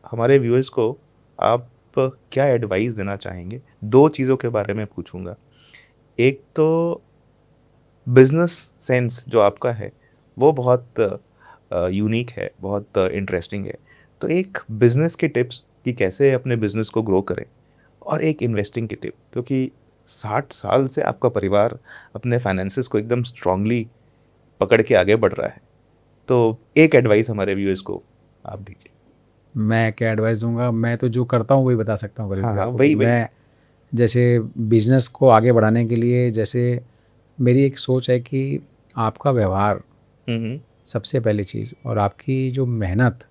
हमारे व्यूअर्स को आप क्या एडवाइस देना चाहेंगे? 2 चीज़ों के बारे में पूछूँगा। एक तो बिज़नेस सेंस जो आपका है, वो बहुत यूनिक है, बहुत इंटरेस्टिंग है। तो एक बिज़नेस के टिप्स कि कैसे अपने बिज़नेस को ग्रो करें और एक इन्वेस्टिंग की टिप क्योंकि 60 साल से आपका परिवार अपने फाइनेंसेस को एकदम स्ट्रांगली पकड़ के आगे बढ़ रहा है। तो एक एडवाइस हमारे व्यूअर्स को आप दीजिए। मैं क्या एडवाइस दूंगा? मैं तो जो करता हूँ वही बता सकता हूँ गरीब हाँ, भैया हाँ, आपको कि वही। मैं जैसे बिजनेस को आगे बढ़ाने के लिए, जैसे मेरी एक सोच है कि आपका व्यवहार हुँ, हुँ। सबसे पहली चीज़, और आपकी जो मेहनत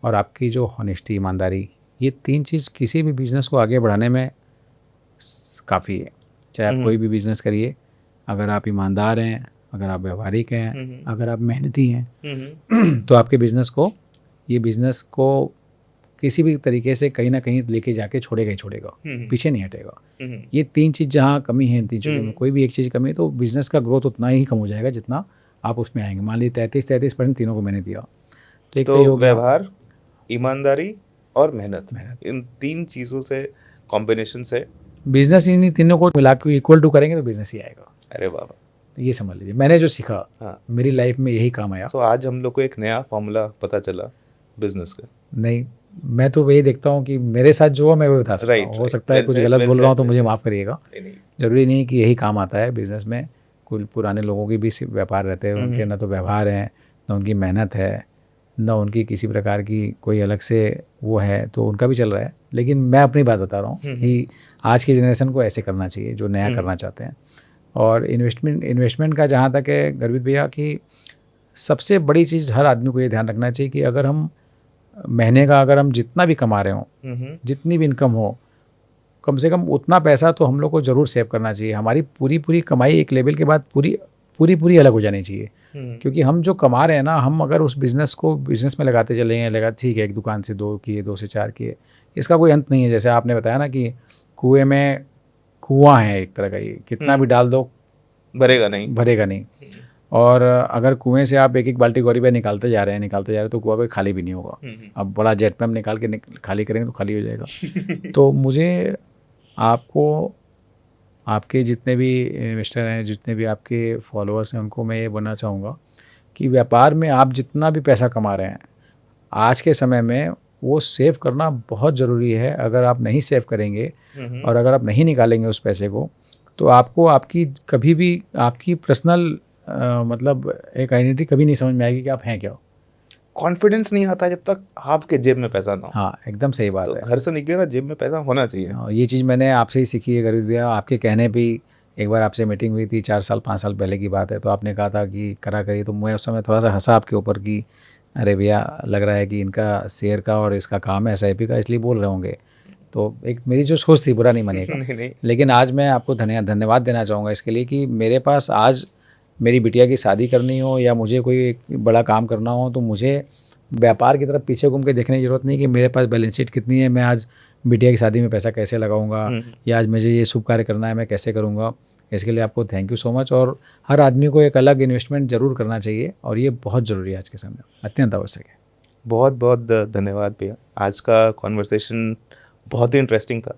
और आपकी जो हॉनेस्टी, ईमानदारी, ये 3 चीज़ किसी भी बिज़नेस को आगे बढ़ाने में काफ़ी है। चाहे हुँ, आप हुँ। कोई भी बिज़नेस करिए, अगर आप ईमानदार हैं, अगर आप व्यावहारिक हैं, हुँ, हुँ। अगर आप मेहनती हैं, हुँ, हुँ। तो आपके बिज़नेस को किसी भी तरीके से कहीं न कहीं लेके जाके छोड़ेगा ही छोड़ेगा, हुँ, हुँ। पीछे नहीं हटेगा। हुँ, हुँ। ये 3 चीज़ जहाँ कमी है, इन 3 हुँ, चीज़ों में हुँ। कोई भी एक चीज़ कमी है, तो बिज़नेस का ग्रोथ उतना ही कम हो जाएगा जितना आप उसमें आएँगे। मान लीजिए 33% तीनों को मैंने दिया, तो एक तो ये तो हो गया व्यवहार, ईमानदारी और मेहनत, मेहनत। इन 3 चीज़ों से कॉम्बिनेशन से बिज़नेस इन्हीं तीनों को मिला के इक्वल टू करेंगे तो बिज़नेस ही आएगा। अरे वाह, वाह! तो ये समझ लीजिए, मैंने जो सीखा, हाँ, मेरी लाइफ़ में यही काम आया। सो आज हम लोग को एक नया फ़ॉर्मूला पता चला बिज़नेस का। नहीं, मैं तो वही देखता हूँ कि मेरे साथ जो हुआ मैं वही बता सकता राइट, हूँ। हो राइट। सकता है कुछ गलत वेल बोल रहा हूँ सेड, तो वेल मुझे सेड। माफ़ करिएगा। नहीं, नहीं। ज़रूरी नहीं कि यही काम आता है बिज़नेस में। कुल पुराने लोगों के भी व्यापार रहते हैं, हुँ, उनके हुँ। ना तो व्यवहार है, ना उनकी मेहनत है, ना उनकी किसी प्रकार की कोई अलग से वो है, तो उनका भी चल रहा है। लेकिन मैं अपनी बात बता रहा हूँ हुँ, हुँ। कि आज की जनरेशन को ऐसे करना चाहिए जो नया हुँ, हुँ। करना चाहते हैं। और इन्वेस्टमेंट का जहाँ तक है गर्वित भैया, कि सबसे बड़ी चीज़ हर आदमी को ये ध्यान रखना चाहिए कि अगर हम महीने का अगर हम जितना भी कमा रहे हों, हुँ, हुँ। जितनी भी इनकम हो, कम से कम उतना पैसा तो हम लोग को ज़रूर सेव करना चाहिए। हमारी पूरी कमाई एक लेवल के बाद पूरी अलग हो जानी चाहिए। हुँ, क्योंकि हम जो कमा रहे हैं ना, हम अगर उस बिज़नेस में लगाते चलेंगे, ठीक है, एक दुकान से 2 किए, 2 से 4 किए, इसका कोई अंत नहीं है। जैसे आपने बताया ना कि कुएँ में कुआँ है एक तरह का ये, कितना भी हुँ। डाल दो, भरेगा नहीं। भरेगा नहीं। हुँ, और अगर कुएँ से आप एक-एक बाल्टी गौरी भाई निकालते जा रहे हैं, तो कुआँ कोई खाली भी नहीं होगा। हुँ, हुँ। अब बड़ा जेट पैम निकाल के खाली करेंगे तो खाली हो जाएगा। तो मुझे आपको, आपके जितने भी इन्वेस्टर हैं, जितने भी आपके फॉलोअर्स हैं, उनको मैं ये बोलना चाहूँगा कि व्यापार में आप जितना भी पैसा कमा रहे हैं, आज के समय में वो सेव करना बहुत ज़रूरी है। अगर आप नहीं सेव करेंगे हुँ, हुँ। और अगर आप नहीं निकालेंगे उस पैसे को, तो आपको आपकी कभी भी आपकी पर्सनल मतलब एक आइडेंटिटी कभी नहीं समझ में आएगी कि आप हैं क्या? कॉन्फिडेंस नहीं आता जब तक आपके जेब में पैसा ना हो। हाँ, एकदम सही बात तो है। घर से निकलेगा जेब में पैसा होना चाहिए। ये चीज़ मैंने आपसे ही सीखी है गरीब भैया, आपके कहने पे ही। एक बार आपसे मीटिंग हुई थी, 4 साल 5 साल पहले की बात है, तो आपने कहा था कि करा करिए, तो मैं उस समय थोड़ा-सा हँसा आपके ऊपर कि अरे भैया, लग रहा है कि इनका शेयर का और इसका काम है एसआईपी का, इसलिए बोल रहे होंगे। तो एक मेरी जो सोच थी, बुरा नहीं मानिएगा। नहीं, नहीं। लेकिन आज मैं आपको धन्यवाद देना चाहूँगा इसके लिए कि मेरे पास आज मेरी बिटिया की शादी करनी हो या मुझे कोई एक बड़ा काम करना हो, तो मुझे व्यापार की तरफ पीछे घूम के देखने की ज़रूरत नहीं कि मेरे पास बैलेंस शीट कितनी है, मैं आज बिटिया की शादी में पैसा कैसे लगाऊंगा, हुँ, या आज मुझे ये शुभ कार्य करना है, मैं कैसे करूँगा। इसके लिए आपको थैंक यू सो मच। और हर आदमी को एक अलग इन्वेस्टमेंट ज़रूर करना चाहिए, और ये बहुत ज़रूरी है आज के समय में, अत्यंत आवश्यक है। बहुत-बहुत धन्यवाद भैया। आज का कन्वर्सेशन बहुत ही इंटरेस्टिंग था।